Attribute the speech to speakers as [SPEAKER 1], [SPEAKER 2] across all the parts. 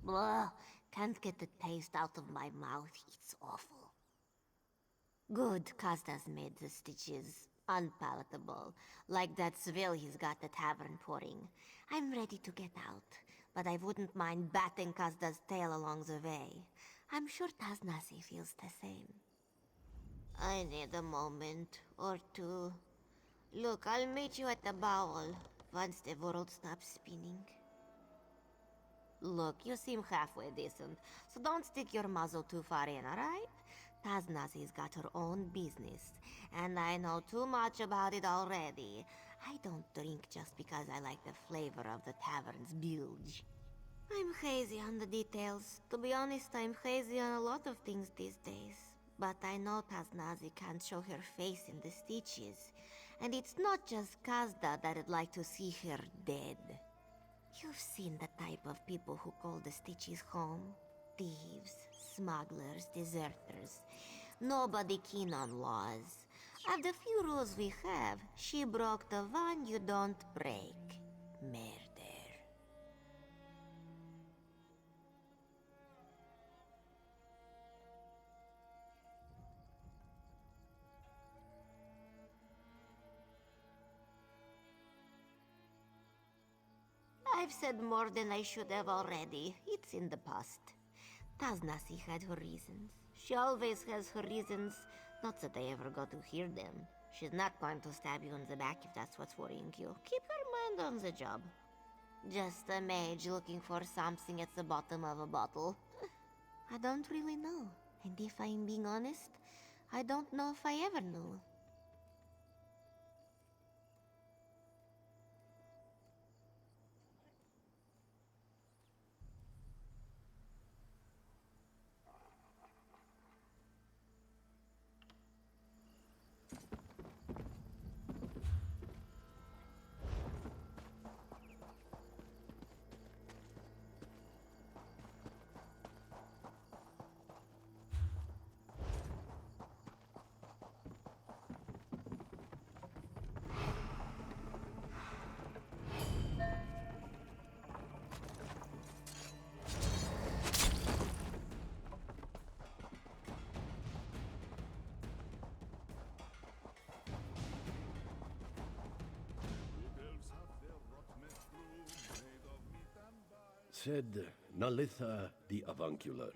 [SPEAKER 1] Blah, can't get the taste out of my mouth. It's awful. Good, Costas made the stitches unpalatable. Like that swill he's got the tavern pouring. I'm ready to get out, but I wouldn't mind batting Costas' tail along the way. I'm sure Taznasi feels the same. I need a moment or two. Look, I'll meet you at the bowl once the world stops spinning. Look, you seem halfway decent, so don't stick your muzzle too far in, alright? Taznazi's got her own business, and I know too much about it already. I don't drink just because I like the flavor of the tavern's bilge. I'm hazy on the details. To be honest, I'm hazy on a lot of things these days. But I know Taznazi can't show her face in the stitches. And it's not just Kazda that'd like to see her dead. You've seen the type of people who call the Stitches home. Thieves, smugglers, deserters. Nobody keen on laws. Of the few rules we have, she broke the one you don't break. Murder. I've said more than I should have already. It's in the past. Taznasi had her reasons. She always has her reasons. Not that I ever got to hear them. She's not going to stab you in the back if that's what's worrying you. Keep your mind on the job. Just a mage looking for something at the bottom of a bottle. I don't really know. And if I'm being honest, I don't know if I ever knew.
[SPEAKER 2] Said Nalitha the avuncular,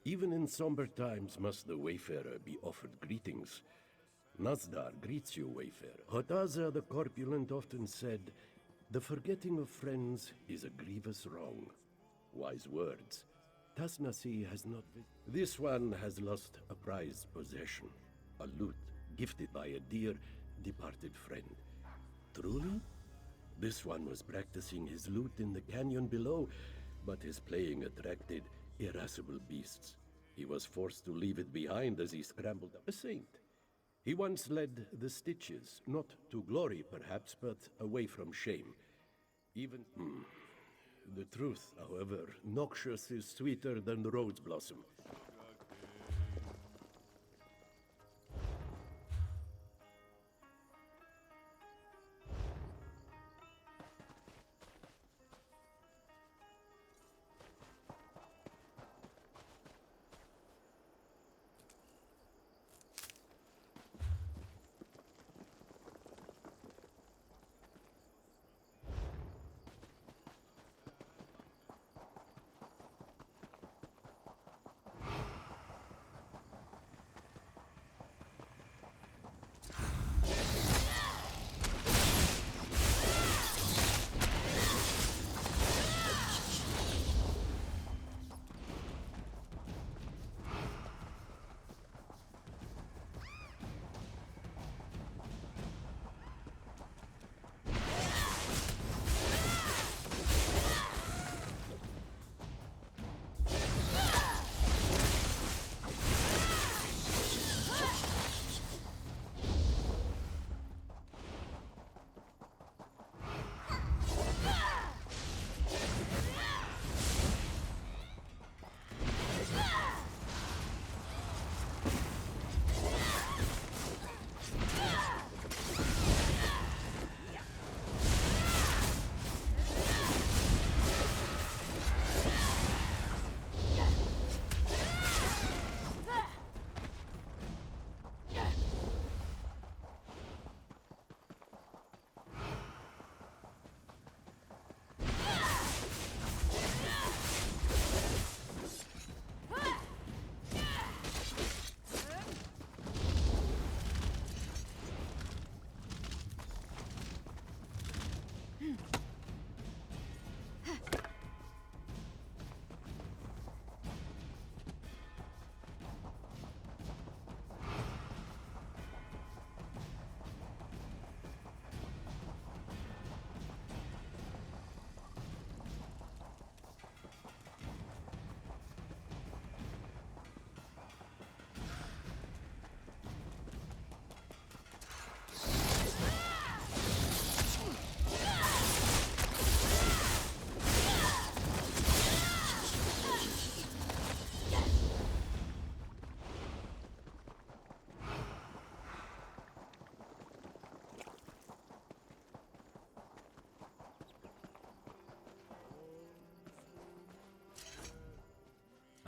[SPEAKER 2] even in somber times must the wayfarer be offered greetings. Nazdar greets you, wayfarer. Hotaza the corpulent often said, the forgetting of friends is a grievous wrong. Wise words. Tasnasi has not... This one has lost a prized possession, a lute gifted by a dear, departed friend. Truly? This one was practicing his lute in the canyon below, but his playing attracted irascible beasts. He was forced to leave it behind as he scrambled up. A saint. He once led the Stitches, not to glory perhaps, but away from shame. Even... The truth, however, noxious is sweeter than the rose blossom.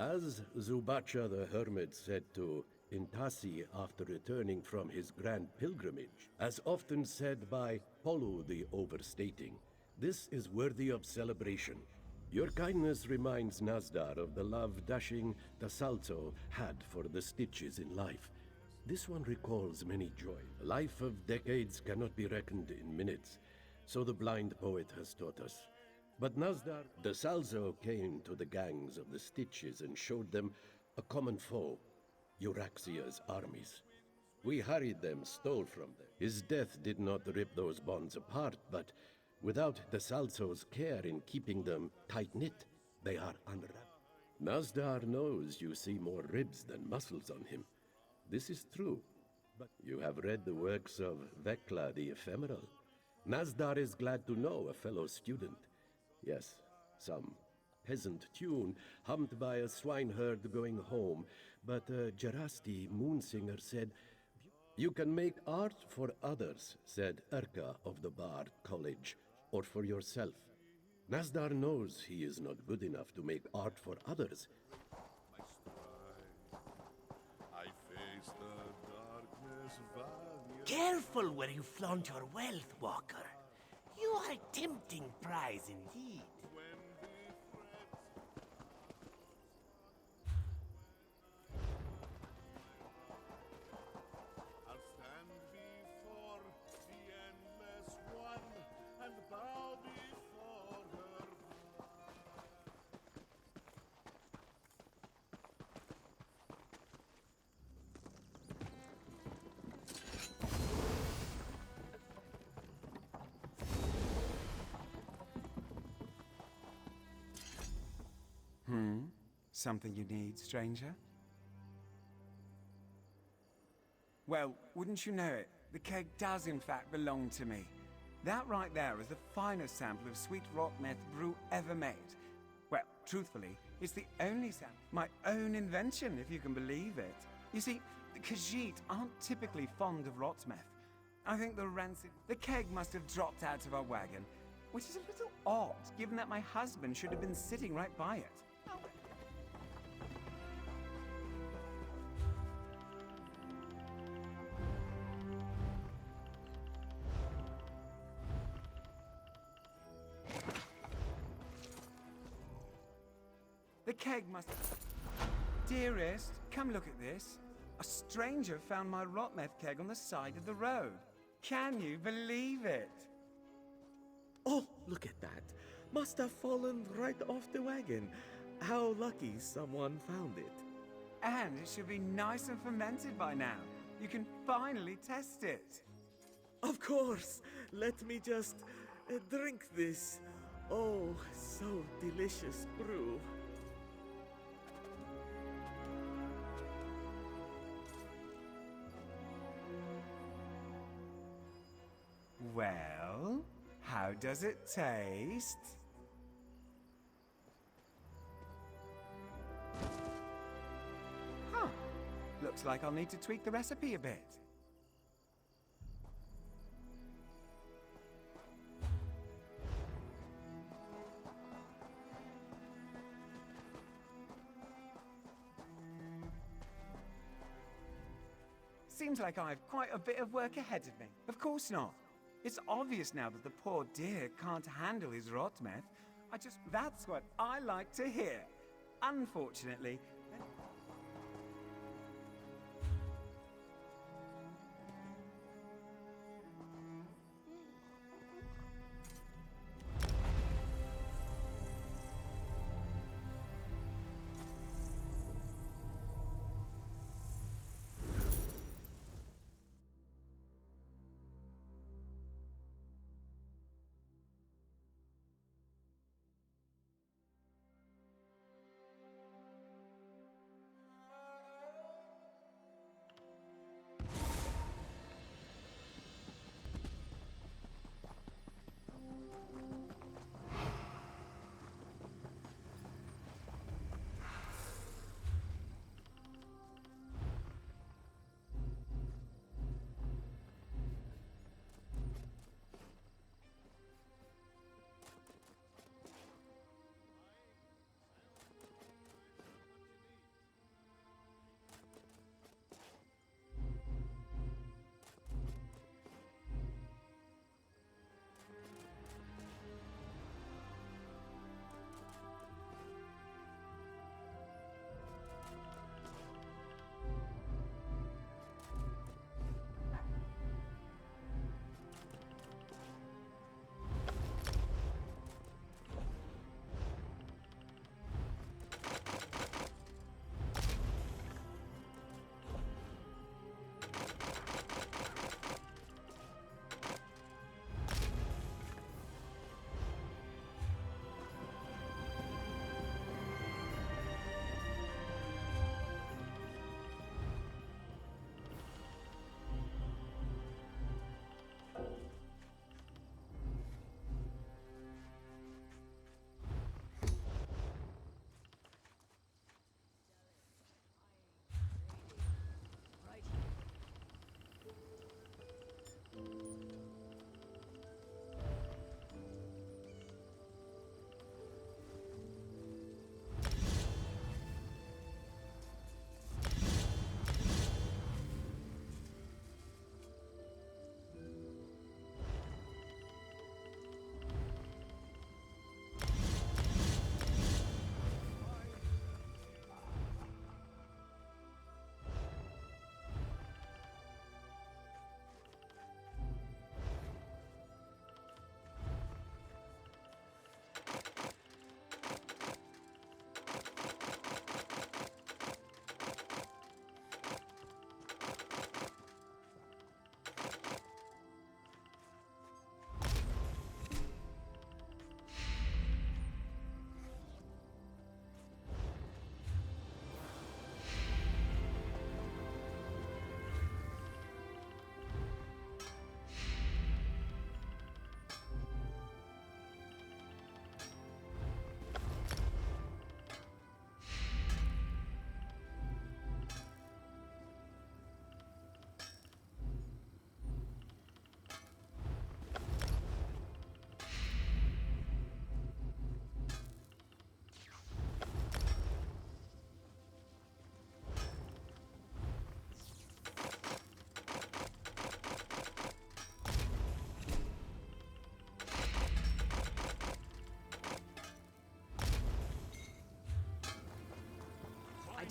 [SPEAKER 2] As Zubacha the Hermit said to Intasi after returning from his grand pilgrimage, as often said by Polu the Overstating, this is worthy of celebration. Your kindness reminds Nazdar of the love dashing Dasalzo had for the stitches in life. This one recalls many joy. A life of decades cannot be reckoned in minutes, so the blind poet has taught us. But Nazdar, Dasalzo came to the gangs of the Stitches and showed them a common foe, Euraxia's armies. We harried them, stole from them. His death did not rip those bonds apart, but without Dasalzo's care in keeping them tight-knit, they are unwrapped. Nazdar knows you see more ribs than muscles on him. This is true, but you have read the works of Vekla the Ephemeral. Nazdar is glad to know a fellow student. Yes, some peasant tune hummed by a swineherd going home, but Jarasti Moonsinger said, "You can make art for others," said Erka of the Bard College, "or for yourself." Nazdar knows he is not good enough to make art for others.
[SPEAKER 3] I face the darkness valiant.
[SPEAKER 4] Careful where you flaunt your wealth, Walker. You are a tempting prize indeed.
[SPEAKER 3] When the threats I'll stand before the endless one and bow before her.
[SPEAKER 5] Something you need, stranger? Well, wouldn't you know it, the keg does in fact belong to me. That right there is the finest sample of sweet rot meth brew ever made. Well, truthfully, it's the only sample, my own invention, if you can believe it. You see, the Khajiit aren't typically fond of rot meth. I think the keg must have dropped out of our wagon, which is a little odd, given that my husband should have been sitting right by it. The keg must... Dearest, come look at this. A stranger found my rot meth keg on the side of the road. Can you believe it?
[SPEAKER 6] Oh, look at that. Must have fallen right off the wagon. How lucky someone found it.
[SPEAKER 5] And it should be nice and fermented by now. You can finally test it.
[SPEAKER 6] Of course. Let me just drink this. Oh, so delicious brew.
[SPEAKER 5] Well, how does it taste? Huh. Looks like I'll need to tweak the recipe a bit. Seems like I've quite a bit of work ahead of me. Of course not. It's obvious now that the poor dear can't handle his rot meth. That's what I like to hear. Unfortunately,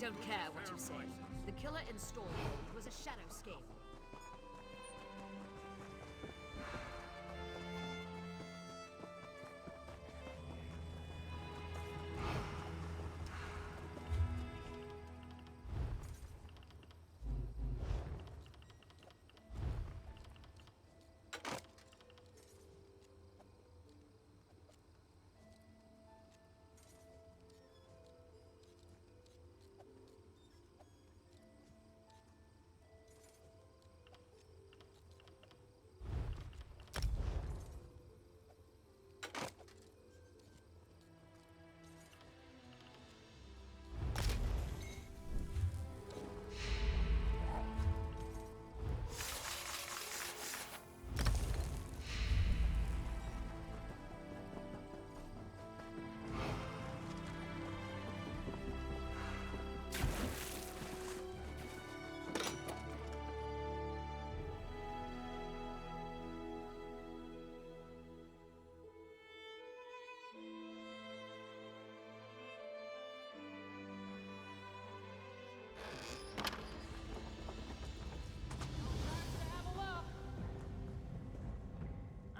[SPEAKER 7] don't care what you say. The killer in Stormhold was a shadow scale.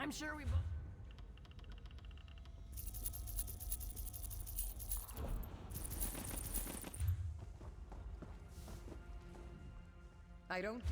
[SPEAKER 7] I'm sure we both. I don't.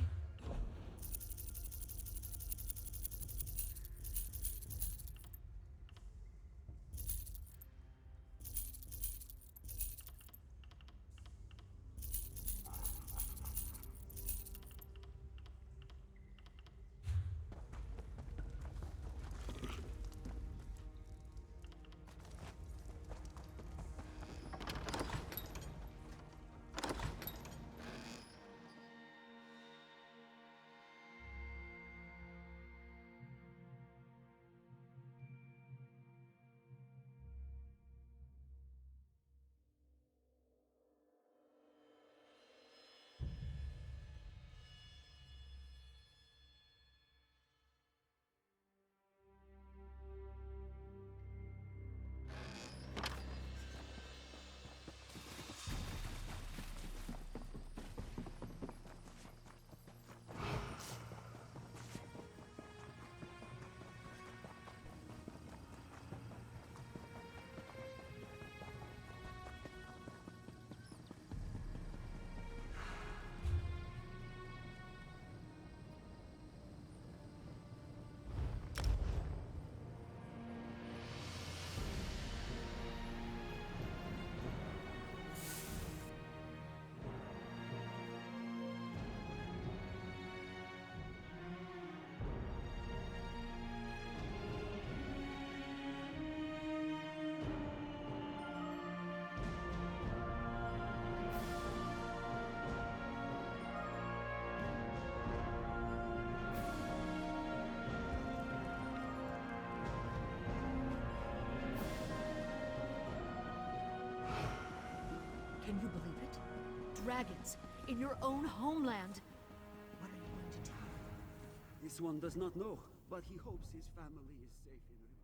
[SPEAKER 7] Can you believe it? Dragons in your own homeland. What are you going to do?
[SPEAKER 8] This one does not know, but he hopes his family is safe in Rim.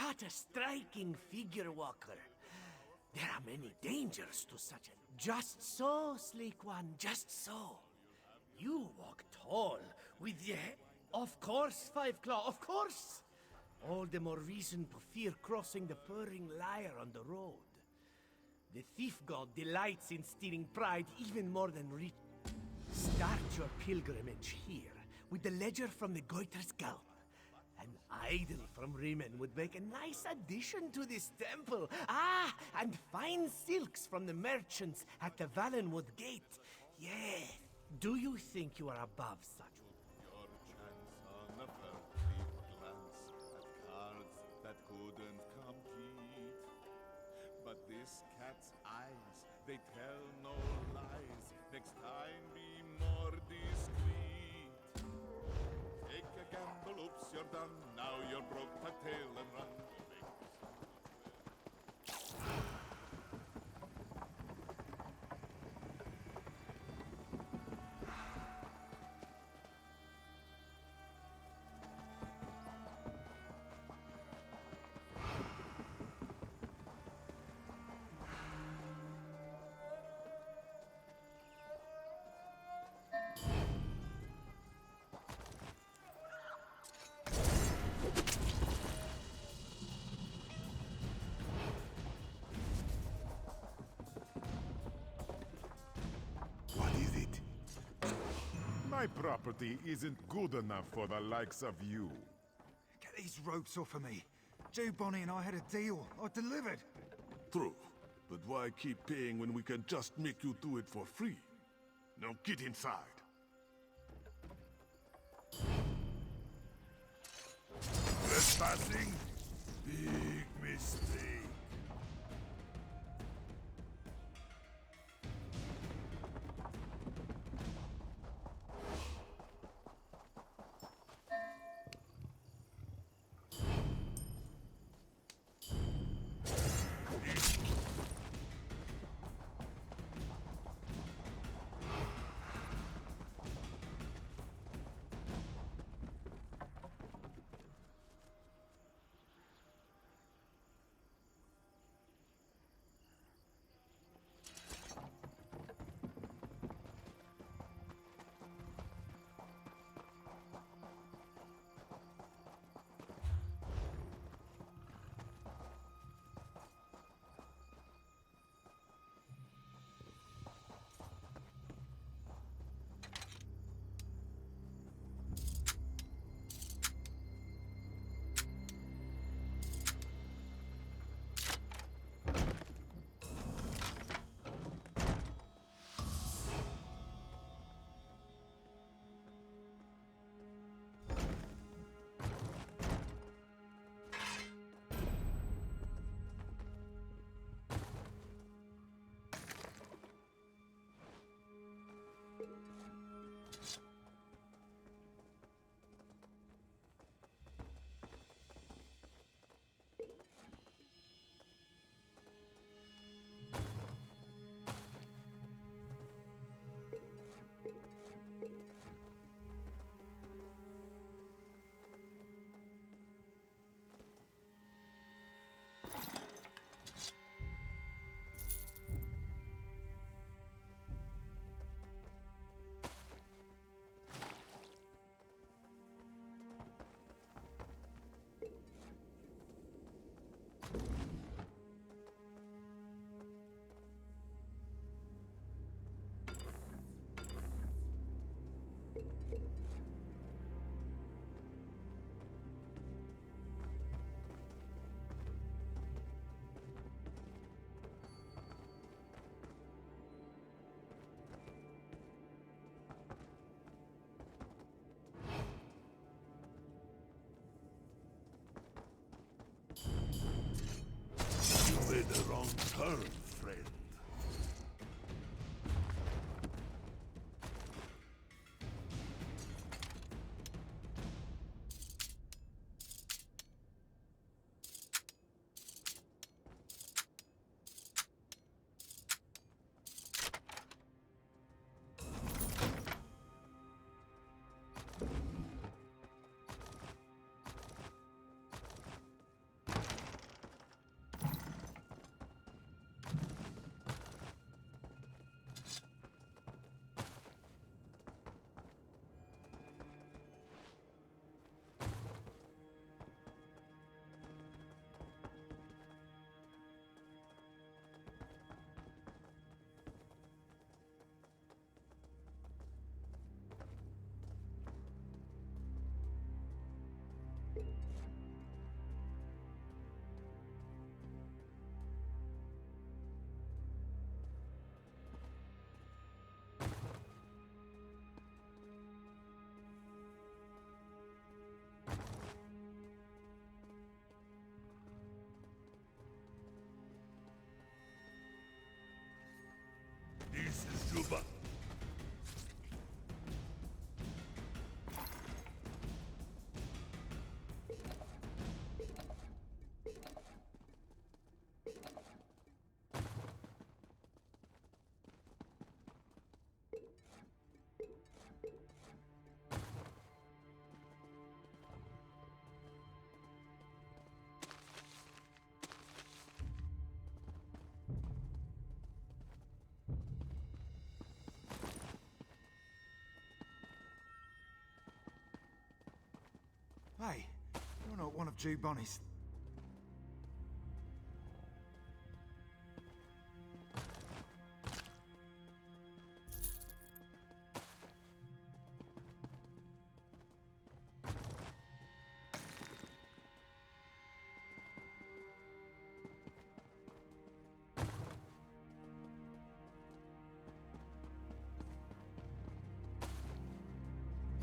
[SPEAKER 4] What a striking figure, Walker. There are many dangers to such a... Just so, sleek one, just so. You walk tall, with your Of course, Five Claw, of course! All the more reason to fear crossing the purring lyre on the road. The thief god delights in stealing pride even more than rich. Start your pilgrimage here, with the ledger from the Goiter's Gulp. An idol from Riemann would make a nice addition to this temple. Ah, and fine silks from the merchants at the Valenwood Gate. Yeah. Do you think you are above such?
[SPEAKER 3] Your chance on a furtive glance at cards that couldn't compete. But this cat's eyes, they tell no lies. Next time be more discreet. Take a gamble, oops, you're done. Now you're broke, tuck tail and run.
[SPEAKER 9] What is it? My property isn't good enough for the likes of you.
[SPEAKER 10] Get these ropes off of me. Joe Bonnie and I had a deal. I delivered.
[SPEAKER 3] True, but why keep paying when we can just make you do it for free? Now get inside. Trespassing? Big mistake. You made the wrong turn, friend.
[SPEAKER 9] Juba.
[SPEAKER 10] Hey, you're not one of Jew Bonnie's.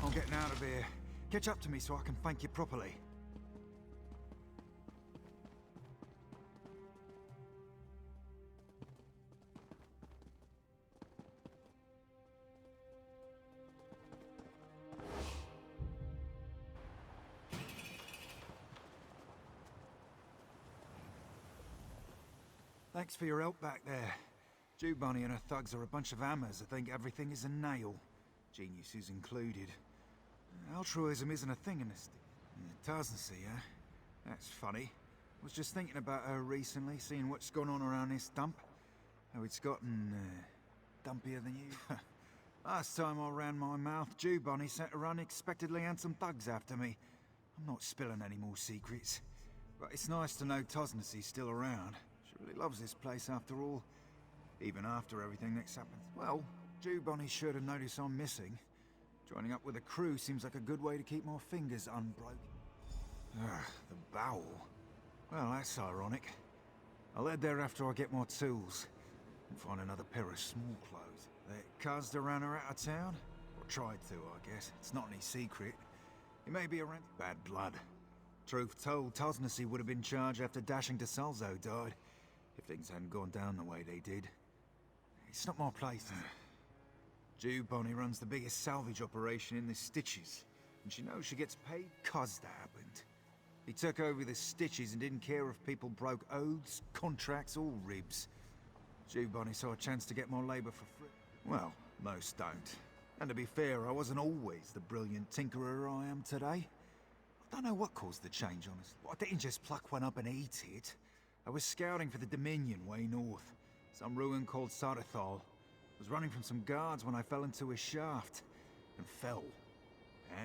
[SPEAKER 10] I'm getting out of here. Catch up to me so I can thank you properly. Thanks for your help back there. Jew Bonnie and her thugs are a bunch of hammers that think everything is a nail. Geniuses included. Altruism isn't a thing in this... Doesn't see, huh? That's funny. Was just thinking about her recently, seeing what's gone on around this dump. How it's gotten, dumpier than you. Last time I ran my mouth, Jew Bonnie sent her unexpectedly handsome thugs after me. I'm not spilling any more secrets. But it's nice to know Tosnessy's still around. She really loves this place after all. Even after everything that's happened. Well, Jew Bonnie's sure to notice I'm missing. Joining up with the crew seems like a good way to keep my fingers unbroken. The bowel. Well, that's ironic. I'll head there after I get my tools. And find another pair of small clothes. That Kazda ran her out of town? Or tried to, I guess. It's not any secret. He may be around... Bad blood. Truth told, Tosnessy would have been charged after dashing to Salzo died. If things hadn't gone down the way they did. It's not my place. Jew Bonnie runs the biggest salvage operation in the Stitches, and she knows she gets paid 'cause that happened. He took over the Stitches and didn't care if people broke oaths, contracts, or ribs. Jew Bonnie saw a chance to get more labor for free. Well, most don't. And to be fair, I wasn't always the brilliant tinkerer I am today. I don't know what caused the change, honestly. I didn't just pluck one up and eat it. I was scouting for the Dominion way north. Some ruin called Sardathal. Was running from some guards when I fell into a shaft. And fell.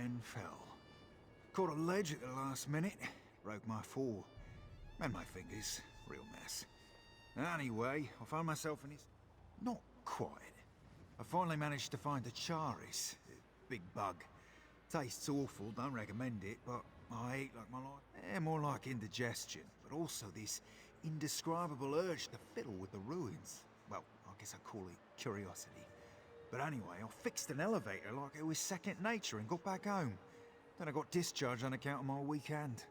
[SPEAKER 10] And fell. Caught a ledge at the last minute. Broke my fall. And my fingers. Real mess. Anyway, I found myself in his... Not quite. I finally managed to find a charis. Big bug. Tastes awful, don't recommend it, but I ate like my life. More like indigestion, but also this indescribable urge to fiddle with the ruins. Well, I guess I call it curiosity. But anyway, I fixed an elevator like it was second nature and got back home. Then I got discharged on account of my weekend.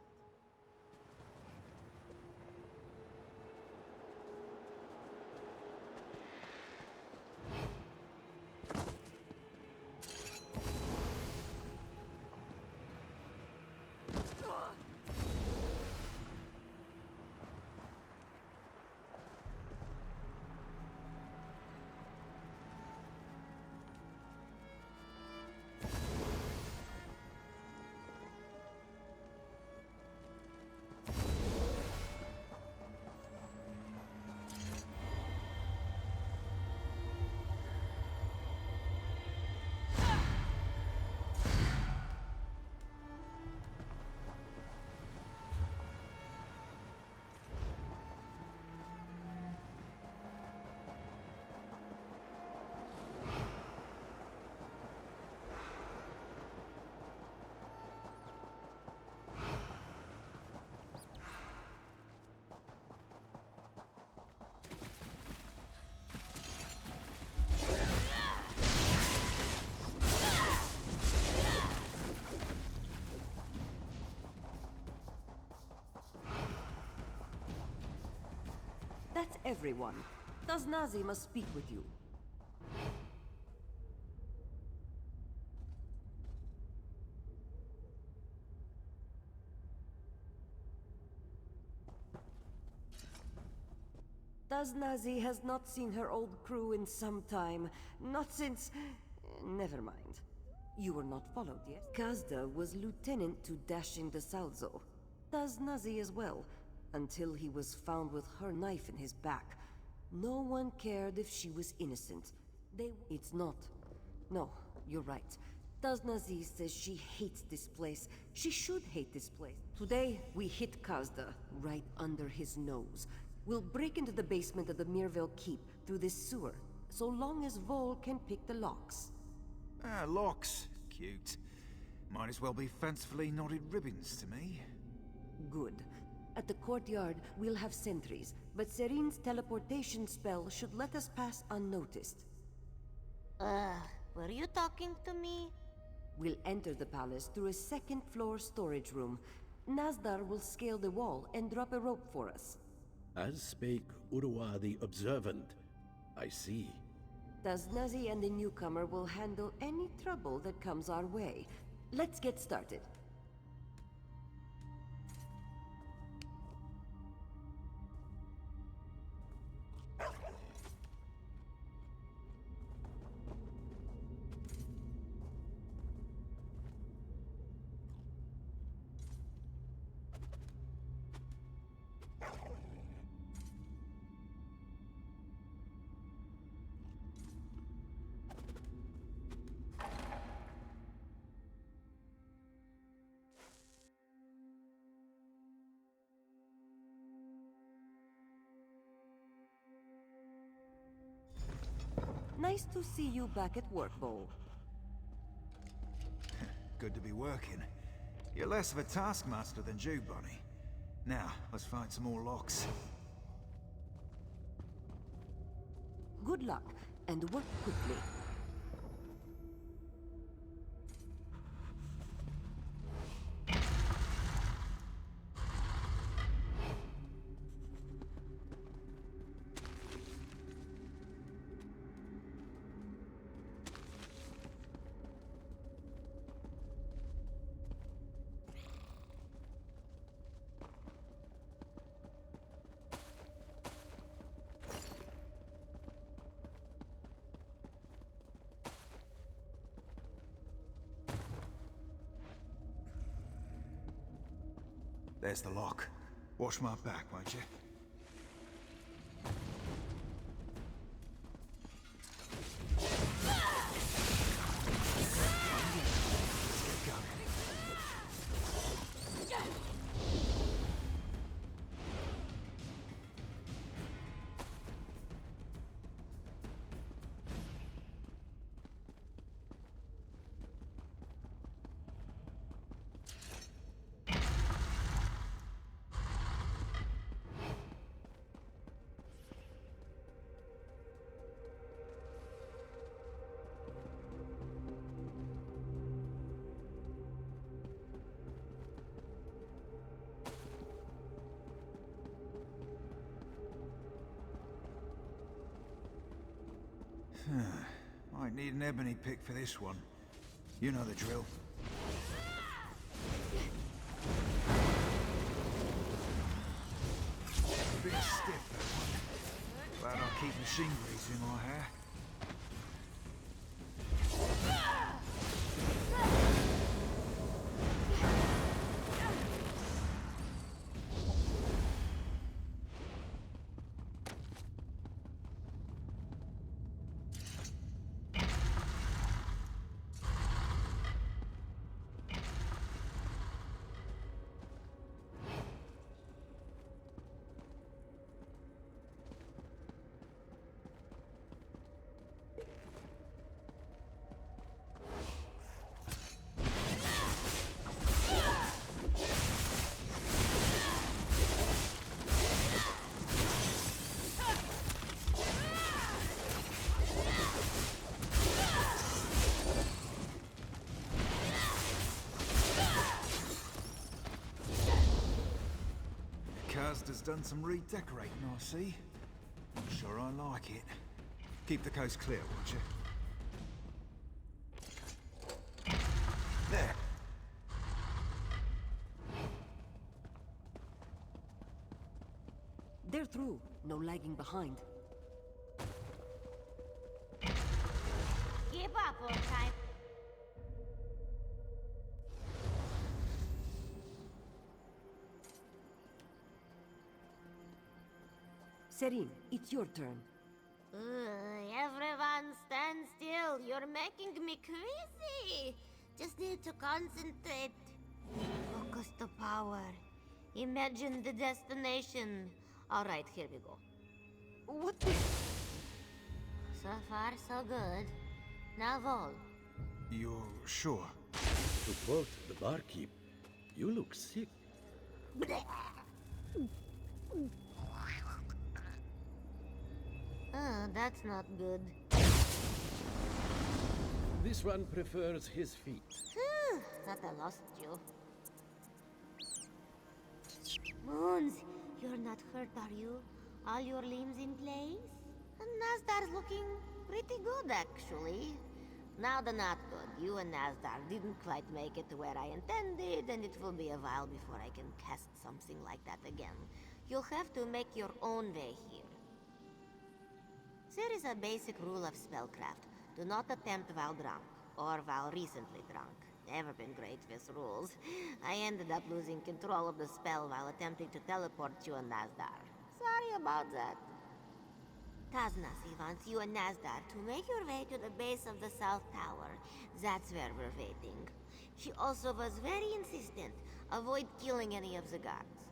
[SPEAKER 11] That's everyone. Taznazi must speak with you. Taznazi has not seen her old crew in some time. Not since... Never mind. You were not followed yet. Kazda was lieutenant to Dashing the Salzo. Taznazi as well, until he was found with her knife in his back. No one cared if she was innocent. It's not. No, you're right. Taznazi says she hates this place. She should hate this place. Today, we hit Kazda, right under his nose. We'll break into the basement of the Mirville Keep through this sewer, so long as Vol can pick the locks.
[SPEAKER 10] Ah, locks. Cute. Might as well be fancifully knotted ribbons to me.
[SPEAKER 11] Good. At the courtyard, we'll have sentries, but Serene's teleportation spell should let us pass unnoticed.
[SPEAKER 1] Were you talking to me?
[SPEAKER 11] We'll enter the palace through a second-floor storage room. Nazdar will scale the wall and drop a rope for us.
[SPEAKER 2] As spake Urwa the Observant. I see.
[SPEAKER 11] Taznazi and the newcomer will handle any trouble that comes our way. Let's get started. Nice to see you back at work, Bo.
[SPEAKER 10] Good to be working. You're less of a taskmaster than Jew Bunny. Now, let's find some more locks.
[SPEAKER 11] Good luck, and work quickly.
[SPEAKER 10] There's the lock. Wash my back, won't you? Let's get going. Might need an ebony pick for this one. You know the drill. A bit stiff, that one. Glad I keep machine grease in my hair. Kazda's done some redecorating, I see. Not sure I like it. Keep the coast clear, won't you? There.
[SPEAKER 11] They're through. No lagging behind.
[SPEAKER 1] Keep up, old time.
[SPEAKER 11] Serene, it's your turn.
[SPEAKER 1] Everyone stand still. You're making me crazy. Just need to concentrate. Focus the power. Imagine the destination. All right, here we go.
[SPEAKER 11] What the...
[SPEAKER 1] So far, so good. Now, Vol.
[SPEAKER 10] You're sure?
[SPEAKER 2] To quote the barkeep, you look sick.
[SPEAKER 1] Oh, that's not good.
[SPEAKER 2] This one prefers his feet.
[SPEAKER 1] Thought I lost you. Moons, you're not hurt, are you? All your limbs in place? And Nazdar's looking pretty good, actually. Now the not good. You and Nazdar didn't quite make it to where I intended, and it will be a while before I can cast something like that again. You'll have to make your own way here. There is a basic rule of spellcraft. Do not attempt while drunk, or while recently drunk. Never been great with rules. I ended up losing control of the spell while attempting to teleport you and Nazdar. Sorry about that. Taznasi wants you and Nazdar to make your way to the base of the South Tower. That's where we're waiting. She also was very insistent. Avoid killing any of the guards.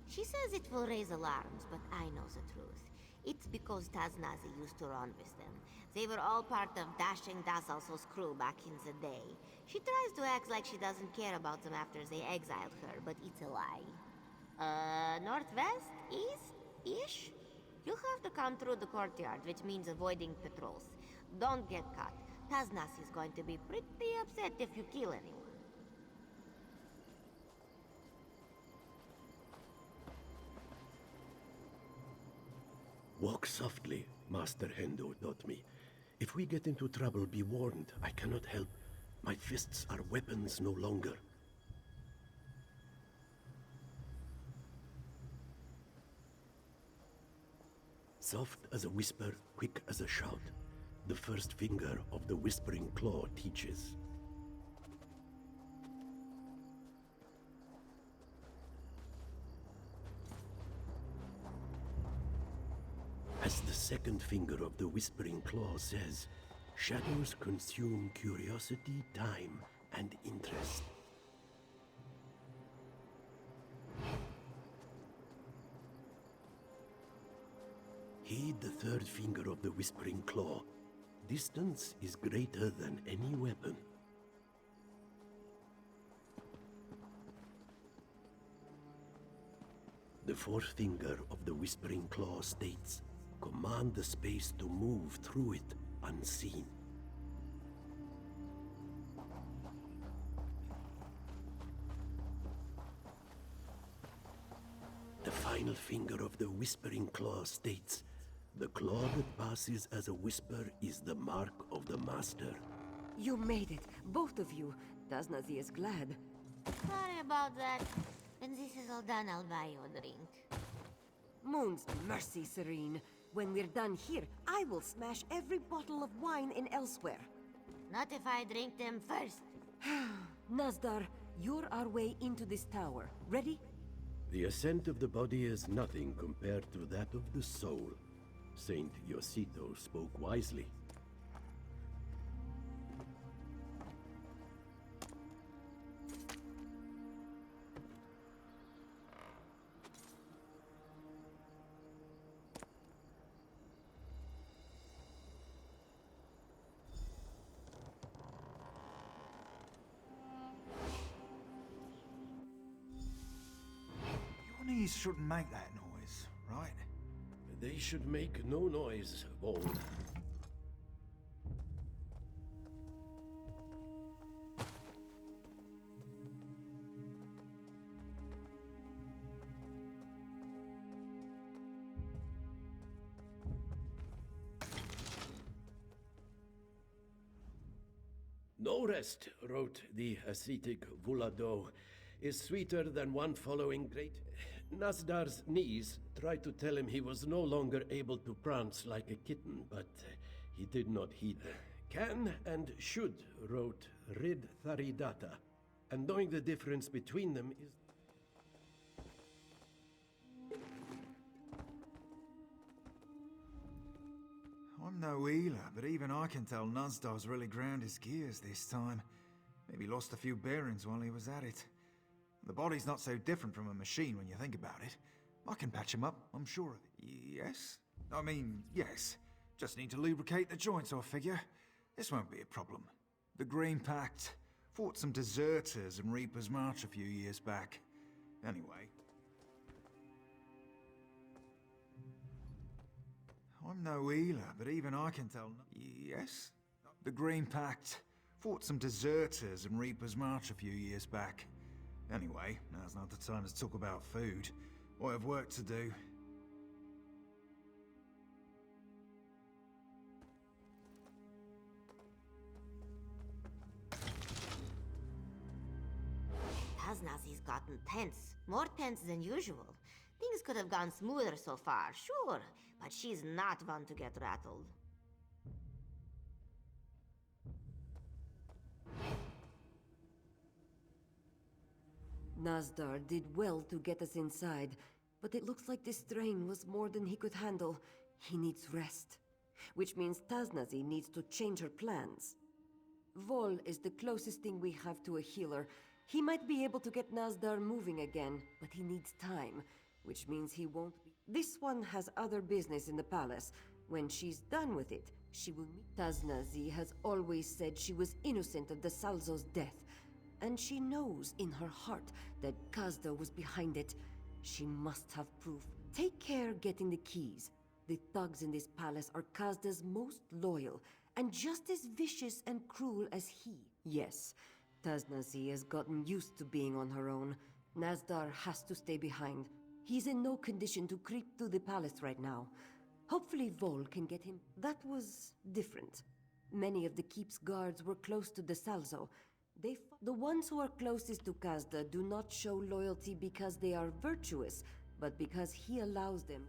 [SPEAKER 1] She says it will raise alarms, but I know the truth. It's because Taznazi used to run with them. They were all part of Dashing Dasalso's crew back in the day. She tries to act like she doesn't care about them after they exiled her, but it's a lie. Northwest? East-ish? You'll have to come through the courtyard, which means avoiding patrols. Don't get caught. Taznasi is going to be pretty upset if you kill anyone.
[SPEAKER 2] Walk softly, Master Hendo taught me. If we get into trouble, be warned. I cannot help. My fists are weapons no longer. Soft as a whisper, quick as a shout. The first finger of the Whispering Claw teaches. As the second finger of the Whispering Claw says, shadows consume curiosity, time, and interest. Heed the third finger of the Whispering Claw. Distance is greater than any weapon. The fourth finger of the Whispering Claw states, command the space to move through it unseen. The final finger of the Whispering Claw states, the claw that passes as a whisper is the mark of the Master.
[SPEAKER 11] You made it, both of you. Taznazi is glad.
[SPEAKER 1] Sorry about that. When this is all done, I'll buy you a drink.
[SPEAKER 11] Moon's mercy, Serene. When we're done here, I will smash every bottle of wine in Elsewhere.
[SPEAKER 1] Not if I drink them first.
[SPEAKER 11] Nazdar, you're our way into this tower. Ready?
[SPEAKER 2] The ascent of the body is nothing compared to that of the soul. Saint Yosito spoke wisely.
[SPEAKER 10] Your knees shouldn't make that noise, right?
[SPEAKER 2] They should make no noise, Vol. No rest, wrote the ascetic Vulado, is sweeter than one following great... Nazdar's niece tried to tell him he was no longer able to prance like a kitten, but he did not heed them. Can and should wrote Rid Tharidata, and knowing the difference between them is...
[SPEAKER 10] I'm no healer, but even I can tell Nazdar's really ground his gears this time. Maybe lost a few bearings while he was at it. The body's not so different from a machine when you think about it. I can patch him up, I'm sure of it. Yes? I mean, yes. Just need to lubricate the joints, I figure. This won't be a problem. The Green Pact fought some deserters in Reaper's March a few years back. Anyway. I'm no healer, but even I can tell... Yes? The Green Pact fought some deserters in Reaper's March a few years back. Anyway, now's not the time to talk about food. I have work to do.
[SPEAKER 1] Taznazi's gotten tense. More tense than usual. Things could have gone smoother so far, sure, but she's not one to get rattled.
[SPEAKER 11] Nazdar did well to get us inside, but it looks like this strain was more than he could handle. He needs rest, which means Taznazi needs to change her plans. Vol is the closest thing we have to a healer. He might be able to get Nazdar moving again, but he needs time, which means he won't be... This one has other business in the palace. When she's done with it, she will meet... Taznazi has always said she was innocent of the Salzo's death, and she knows in her heart that Kazda was behind it. She must have proof. Take care getting the keys. The thugs in this palace are Kazda's most loyal, and just as vicious and cruel as he. Yes, Taznazi has gotten used to being on her own. Nazdar has to stay behind. He's in no condition to creep through the palace right now. Hopefully Vol can get him. That was different. Many of the keep's guards were close to the Salzo. The ones who are closest to Kazda do not show loyalty because they are virtuous, but because he allows them.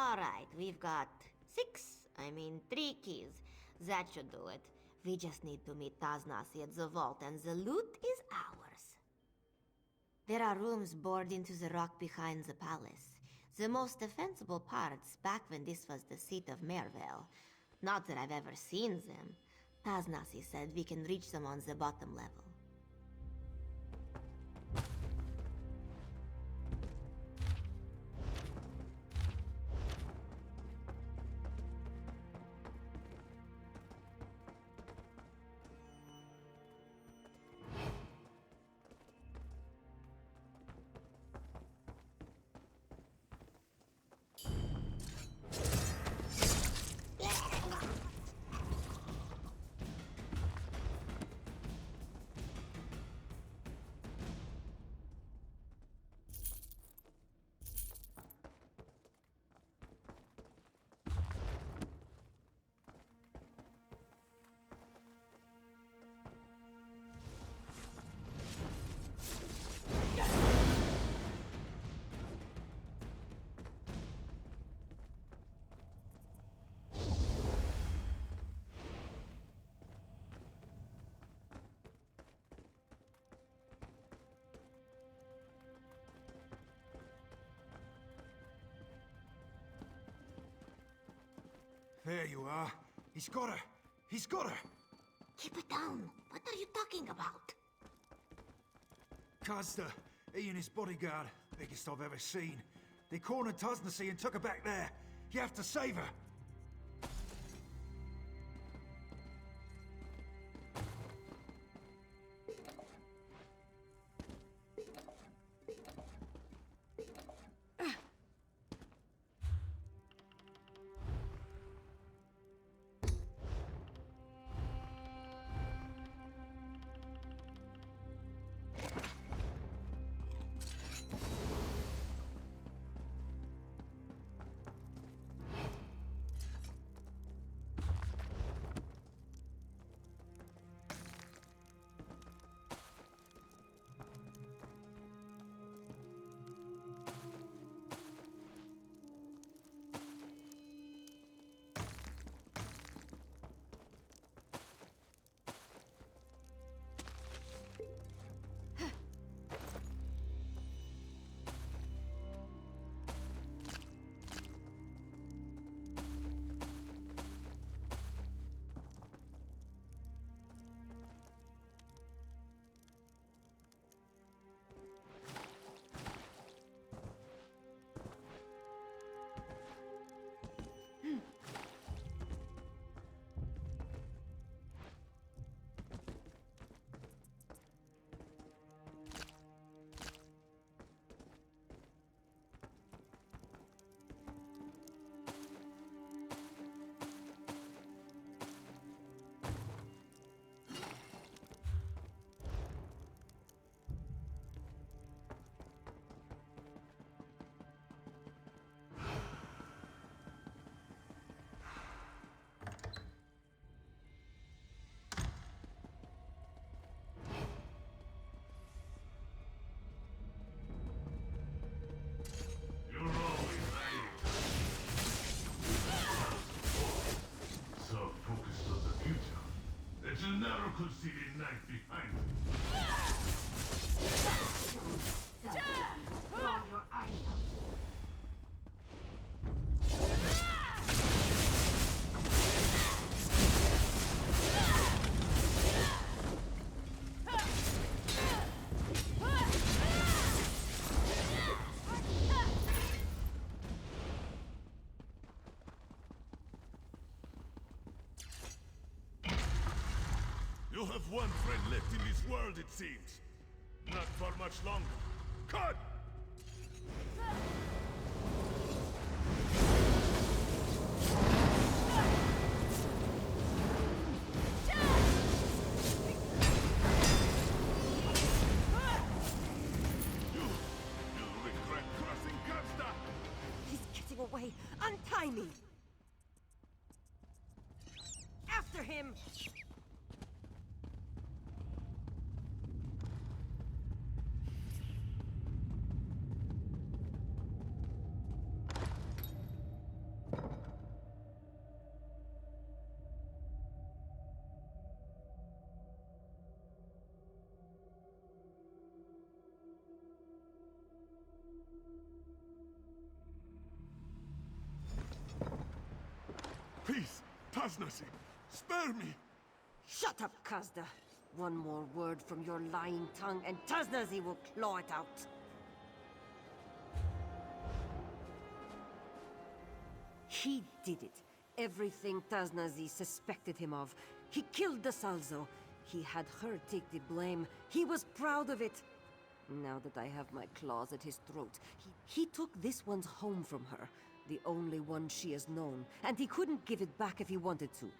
[SPEAKER 1] Alright, we've got 3 keys. That should do it. We just need to meet Taznasi at the vault and the loot is ours. There are rooms bored into the rock behind the palace. The most defensible parts back when this was the seat of Mervale. Not that I've ever seen them. Taznasi said we can reach them on the bottom level.
[SPEAKER 10] There you are. He's got her. He's got her.
[SPEAKER 1] Keep it down. What are you talking about?
[SPEAKER 10] Kazda, he and his bodyguard, biggest I've ever seen. They cornered Taznasi and took her back there. You have to save her.
[SPEAKER 9] You never could see the knife behind it. You have one friend left in this world, it seems. Not for much longer. Cut! You'll regret crossing Kasta!
[SPEAKER 11] He's getting away! Untie me! After him!
[SPEAKER 9] Please, Taznasi, spare me!
[SPEAKER 11] Shut up, Kazda. One more word from your lying tongue and Taznazi will claw it out. He did it. Everything Taznazi suspected him of. He killed the Salzo. He had her take the blame. He was proud of it. Now that I have my claws at his throat, he took this one's home from her, the only one she has known, and he couldn't give it back if he wanted to.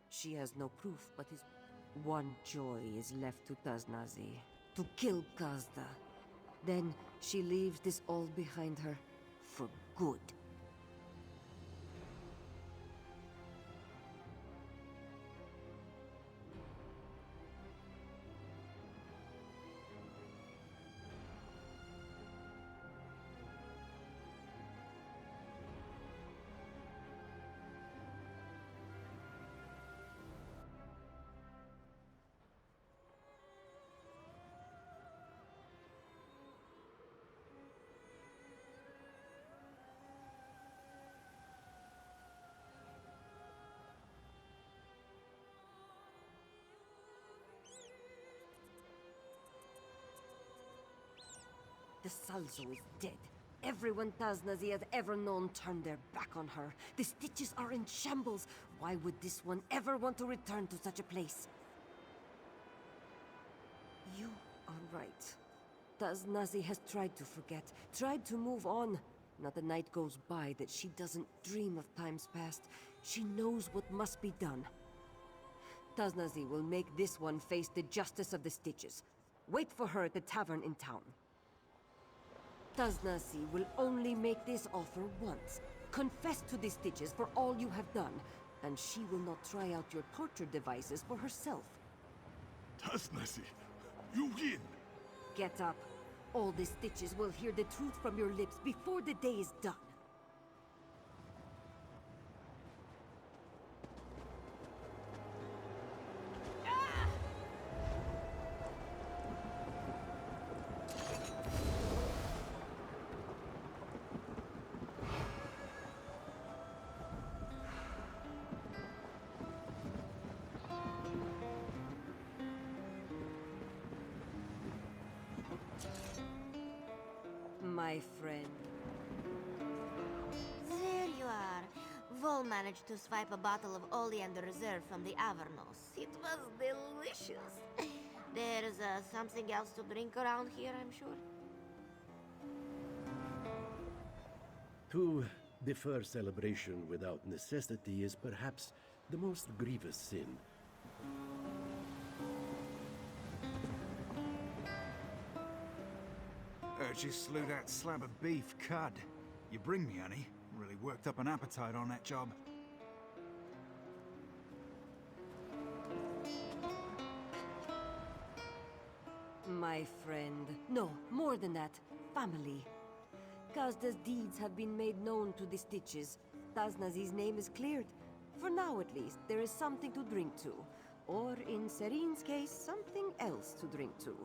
[SPEAKER 11] She has no proof, but his one joy is left to Taznazi, to kill Kazda. Then she leaves this all behind her, for good. The Salzo is dead. Everyone Taznazi has ever known turned their back on her. The Stitches are in shambles. Why would this one ever want to return to such a place? You are right. Taznazi has tried to forget, tried to move on. Not a night goes by that she doesn't dream of times past. She knows what must be done. Taznazi will make this one face the justice of the Stitches. Wait for her at the tavern in town. Taznazi will only make this offer once. Confess to the Stitches for all you have done, and she will not try out your torture devices for herself.
[SPEAKER 9] Taznasi, you win!
[SPEAKER 11] Get up. All the Stitches will hear the truth from your lips before the day is done. My friend.
[SPEAKER 1] There you are. Vol managed to swipe a bottle of Oleander Reserve from the Avernos. It was delicious. There's something else to drink around here, I'm sure.
[SPEAKER 2] To defer celebration without necessity is perhaps the most grievous sin.
[SPEAKER 10] Heard you slew that slab of beef cud. You bring me, honey. Really worked up an appetite on that job.
[SPEAKER 11] My friend. No, more than that. Family. Kazda's deeds have been made known to the Stitches. Taznazi's name is cleared. For now, at least, there is something to drink to. Or, in Serene's case, something else to drink to.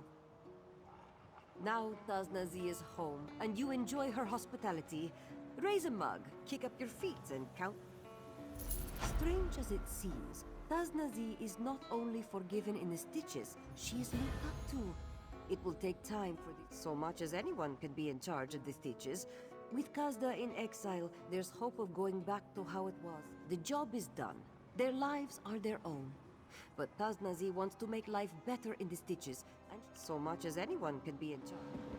[SPEAKER 11] Now Taznazi is home, and you enjoy her hospitality. Raise a mug, kick up your feet, and count. Strange as it seems, Taznazi is not only forgiven in the Stitches, she is looked up to. It will take time for so much as anyone can be in charge of the Stitches. With Kazda in exile, there's hope of going back to how it was. The job is done. Their lives are their own. But Taznazi wants to make life better in the Stitches, and so much as anyone can be in charge.